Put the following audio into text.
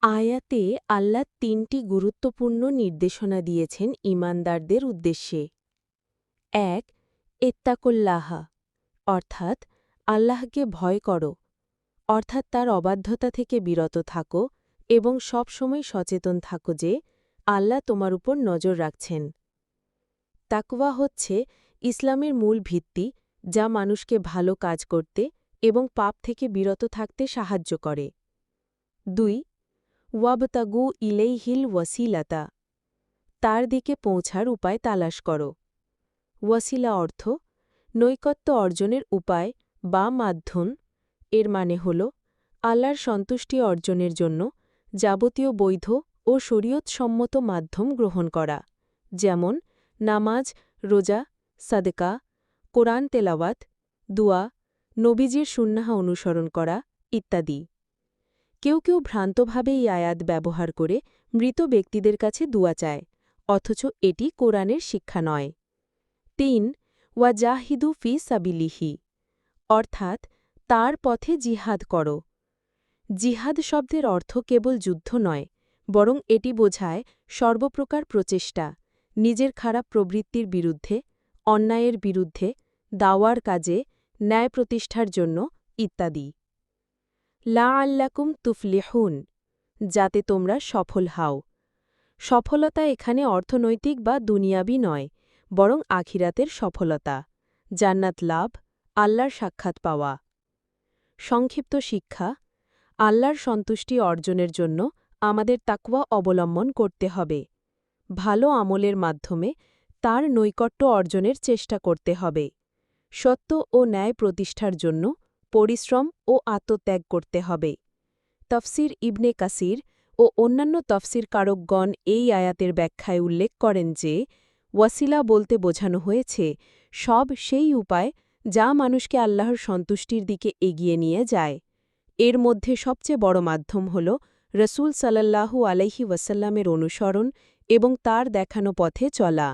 আয়াতে আল্লাহ তিনটি গুরুত্বপূর্ণ নির্দেশনা দিয়েছেন ঈমানদারদের উদ্দেশ্যে। ১. এত্তাকুল্লাহা অর্থাৎ আল্লাহকে ভয় করো, অর্থাৎ তার অবাধ্যতা থেকে বিরত থাকো এবং সবসময় সচেতন থাকো যে আল্লাহ তোমার উপর নজর রাখছেন। তাকওয়া হচ্ছে ইসলামের মূল ভিত্তি, যা মানুষকে ভালো কাজ করতে এবং পাপ থেকে বিরত থাকতে সাহায্য করে। ২. ওয়াবতাগু ইলেইহিল ওয়াসিলাতা তার দিকে পৌঁছার উপায় তালাশ করো। ওয়াসিলা অর্থ নৈকট্য অর্জনের উপায় বা মাধ্যম। এর মানে হল আল্লাহর সন্তুষ্টি অর্জনের জন্য যাবতীয় বৈধ ও শরীয়তসম্মত মাধ্যম গ্রহণ করা, যেমন নামাজ, রোজা, সাদকা, কোরআন তেলাওয়াত, দুয়া, নবীজির সুন্নাহ অনুসরণ করা ইত্যাদি। কেউ কেউ ভ্রান্তভাবে এই আয়াত ব্যবহার করে মৃত ব্যক্তিদের কাছে দুয়া চায়, অথচ এটি কোরআনের শিক্ষা নয়। ৩. ওয়াজাহিদু ফি সাবিলিহি অর্থাৎ তার পথে জিহাদ করো। জিহাদ শব্দের অর্থ কেবল যুদ্ধ নয়, বরং এটি বোঝায় সর্বপ্রকার প্রচেষ্টা, নিজের খারাপ প্রবৃত্তির বিরুদ্ধে, অন্যায়ের বিরুদ্ধে, দাওয়ার কাজে, ন্যায় প্রতিষ্ঠার জন্য ইত্যাদি। লাআল্লাকুম তুফলিহুন যাতে তোমরা সফল হও। সফলতা এখানে অর্থনৈতিক বা দুনিয়াবি নয়, বরং আখিরাতের সফলতা, জান্নাত লাভ, আল্লাহর সাক্ষাৎ পাওয়া। সংক্ষিপ্ত শিক্ষা: আল্লাহর সন্তুষ্টি অর্জনের জন্য আমাদের তাকওয়া অবলম্বন করতে হবে। ভালো আমলের মাধ্যমে তার নৈকট্য অর্জনের চেষ্টা করতে হবে। সত্য ও ন্যায় প্রতিষ্ঠার জন্য পরিশ্রম ও আত্মত্যাগ করতে হবে। তফসির ইবনে কাসির ও অন্যান্য তফসিরকারকগণ এই আয়াতের ব্যাখ্যায় উল্লেখ করেন যে, ওয়াসিলা বলতে বোঝানো হয়েছে সব সেই উপায় যা মানুষকে আল্লাহর সন্তুষ্টির দিকে এগিয়ে নিয়ে যায়। এর মধ্যে সবচেয়ে বড় মাধ্যম হল রসূল সাল্লাল্লাহু আলাইহি ওয়াসাল্লামের অনুসরণ এবং তার দেখানো পথে চলা।